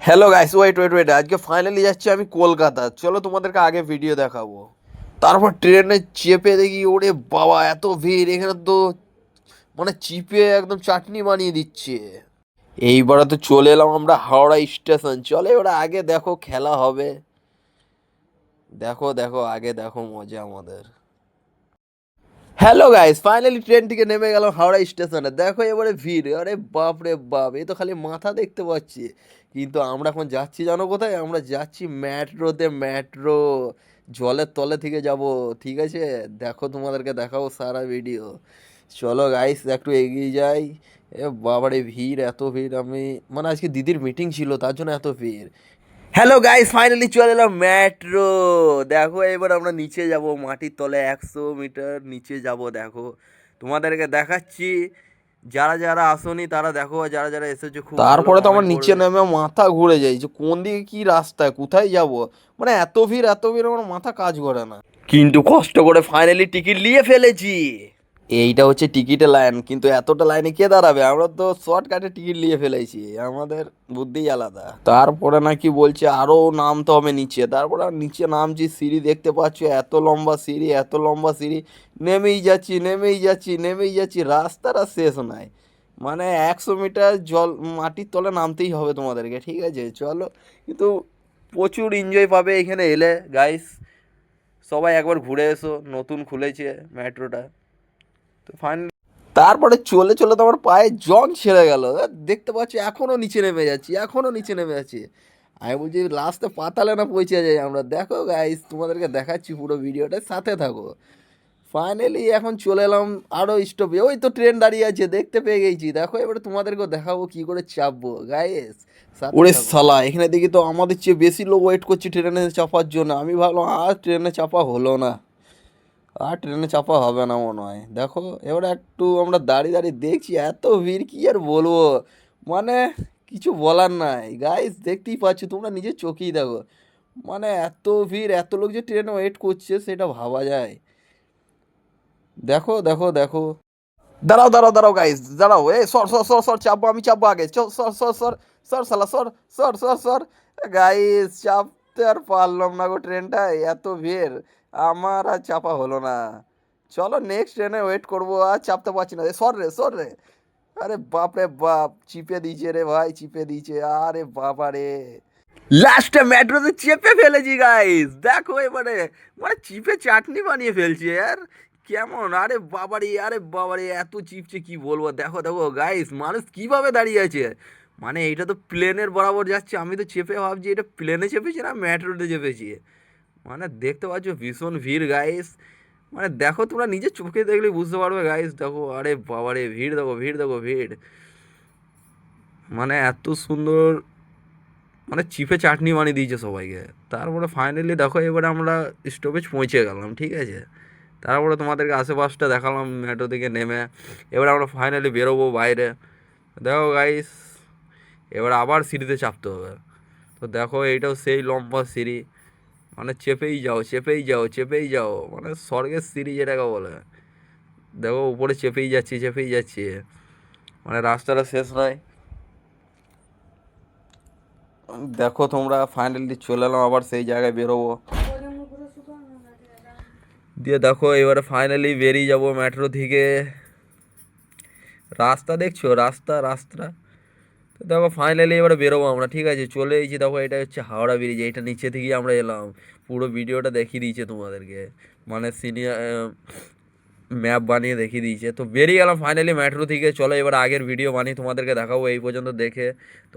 Hello guys, wait wait wait, আজকে finally যাচ্ছি আমি কলকাতা। চলো তোমাদেরকে আগে ভিডিও দেখাবো। তারপর ট্রেনে চেপে দেখি, ওরে বাবা এত ভিড় এখানে তো, মানে চিপে একদম চাটনি বানিয়ে দিচ্ছে। এইবারে তো চলে এলাম আমরা হাওড়া স্টেশন। চলে ওরা, আগে দেখো খেলা হবে। দেখো দেখো আগে দেখো মজা আমাদের। হ্যালো গাইস, ফাইনালি ট্রেন থেকে নেমে গেলাম হাওড়া স্টেশনে। দেখো এবারে ভিড়, আরে বাপ রে বাপ, এই তো খালি মাথা দেখতে পাচ্ছি। কিন্তু আমরা এখন যাচ্ছি জানো কোথায়? আমরা যাচ্ছি মেট্রোতে। মেট্রো জলের তলে থেকে যাব, ঠিক আছে? দেখো তোমাদেরকে দেখাবো সারা ভিডিও। চলো গাইস একটু এগিয়ে যাই। এ বাবারে ভিড়, এত ভিড়! আমি মানে আজকে দিদির মিটিং ছিল, তার জন্য এত ভিড়। হ্যালো গাইস, ফাইনালি চলে এলাম মেট্রো। দেখো এবার আমরা নিচে যাব, মাটির তলে 100 মিটার নিচে যাব। দেখো তোমাদেরকে দেখাচ্ছি। যারা যারা আসোনি তারা দেখো, আর যারা যারা এসেছো খুব ভালো তারপরে তো আমার কমেন্ট নিচে করবে। নেমে মাথা ঘুরে যায় যে কোন দিকে কি রাস্তা, কোথায় যাব। মানে এত ভিড় এত ভিড়, আমার মাথা কাজ করে না। কিন্তু কষ্ট করে ফাইনালি টিকিট নিয়ে ফেলেছি। এইটা হচ্ছে টিকিটের লাইন, কিন্তু এতটা লাইনে কে দাঁড়াবে? আমরা তো শর্টকাটে টিকিট নিয়ে ফেলেছি, আমাদের বুদ্ধি আলাদা। তারপরে নাকি বলছে আরো নামতে হবে নিচে। তারপরে আর নিচে নামছি, সিঁড়ি দেখতে পাচ্ছ, এত লম্বা সিঁড়ি, এত লম্বা সিঁড়ি। নেমেই যাচ্ছি নেমেই যাচ্ছি নেমেই যাচ্ছি, রাস্তাটা শেষ নাই। মানে 100 মিটার জল মাটির তলে নামতেই হবে তোমাদেরকে, ঠিক আছে? চলো। কিন্তু প্রচুর এনজয় পাবে এখানে এলে গাইস। সবাই একবার ঘুরে এসো, নতুন খুলেছে মেট্রোটা। তো ফাইনালি তারপরে চলে চলে তো আমার পায়ে জং ছেড়ে গেল। দেখতে পাচ্ছি এখনও নিচে নেমে যাচ্ছি, এখনও নিচে নেমে যাচ্ছি। আমি বলছি লাস্টে পাতালে না পৌঁছে যাই আমরা। দেখো গাইস, তোমাদেরকে দেখাচ্ছি পুরো ভিডিওটা, সাথে থাকো। ফাইনালি এখন চলে এলাম আরও স্টপে। ওই তো ট্রেন দাঁড়িয়ে আছে, দেখতে পেয়ে গেছি। দেখো এবারে তোমাদেরকেও দেখাবো কি করে চাপবো গাইস, সাথে ওরে থাকো। সালা, এখানে দেখি তো আমাদের চেয়ে বেশি লোক ওয়েট করছে ট্রেনে চাপার জন্য। আমি ভাবলাম আর ট্রেনে চাপা হলো না, আর ট্রেনে চাপা হবে না মনে হয়। দেখো এবারে একটু আমরা দাঁড়িয়ে দাঁড়িয়ে দেখছি, এত ভিড় কি আর বলবো। মানে কিছু বলার নাই গাইস, দেখতেই পাচ্ছ, তোমরা নিজের চোখেই দেখো। মানে এত ভিড়, এত লোক যে ট্রেনে ওয়েট করছে সেটা ভাবা যায়। দেখো দেখো দেখো। দাঁড়াও দাঁড়াও দাঁড়াও গাইস, দাঁড়াও। এ সর সর সর সর, চাপবো, আমি চাপবো আগে। চল, সর সর সর সর শালা, সর সর সর সর। গাইস চাপতে আর পারলাম না গো, ট্রেনটায় এত ভিড়, আমার আর চাপা হলো না। চলো নেক্সট ট্রেনে ওয়েট করবো, আর চাপতে পারছি না। এ সর রে সর রে। আরে বাপ রে বাপ, চিপে দিয়েছে রে ভাই, চিপে দিয়েছে। আরে বাবা রে, লাস্টে মেট্রোতে চেপে ফেলেছি গাইস। দেখো এবারে, মানে চিপে চাটনি বানিয়ে ফেলছে আর। কেমন, আরে বাবারে, আরে বাবারে, এত চিপছে কি বলবো। দেখো দেখো গাইস, মানুষ কিভাবে দাঁড়িয়ে আছে। মানে এইটা তো প্লেনের বরাবর যাচ্ছে, আমি তো চেপে ভাবছি এটা প্লেনে চেপেছি না মেট্রোতে চেপেছি। মানে দেখতে পাচ্ছ ভীষণ ভিড় গাইস। মানে দেখো, তোমরা নিজের চোখে দেখলে বুঝতে পারবে গাইস। দেখো আরে বাবারে, ভিড় দেখো, ভিড় দেখো, ভিড়। মানে এত সুন্দর, মানে চিপে চাটনি বানিয়ে দিয়েছে সবাইকে। তারপরে ফাইনালি দেখো এবারে আমরা স্টপেজ পৌঁছে গেলাম, ঠিক আছে? তারপরে তোমাদেরকে আশেপাশটা দেখালাম মেট্রো থেকে নেমে। এবার আমরা ফাইনালি বেরোবো বাইরে। দেখো গাইস, এবার আবার সিঁড়িতে চাপতে হবে। তো দেখো এইটাও সেই লম্বা সিঁড়ি। মানে চেপেই যাও চেপেই যাও চেপেই যাও, মানে স্বর্গের সিঁড়ি যেটাকে বলে। দেখো উপরে চেপেই যাচ্ছি চেপেই যাচ্ছি, মানে রাস্তাটা শেষ নয়। দেখো তোমরা, ফাইনালি চলে এলাম আবার সেই জায়গায় বেরোবো। দিয়ে দেখো এবারে ফাইনালি বেরিয়ে যাব মেট্রো থেকে। রাস্তা দেখছো, রাস্তা রাস্তা। তো দেখো ফাইনালি এবারে বেরোবো আমরা, ঠিক আছে? চলে এসেছি। দেখো এটা হচ্ছে হাওড়া ব্রিজ, এইটা নিচে থেকেই আমরা এলাম। পুরো ভিডিওটা দেখিয়ে দিয়েছে তোমাদেরকে, মানে সিনিয়র ম্যাপ বানিয়ে দেখিয়ে দিয়েছে। তো বেরিয়ে গেলাম ফাইনালি মেট্রো থেকে। চলো এবার আগের ভিডিও বানিয়ে তোমাদেরকে দেখাবো, এই পর্যন্ত দেখে তো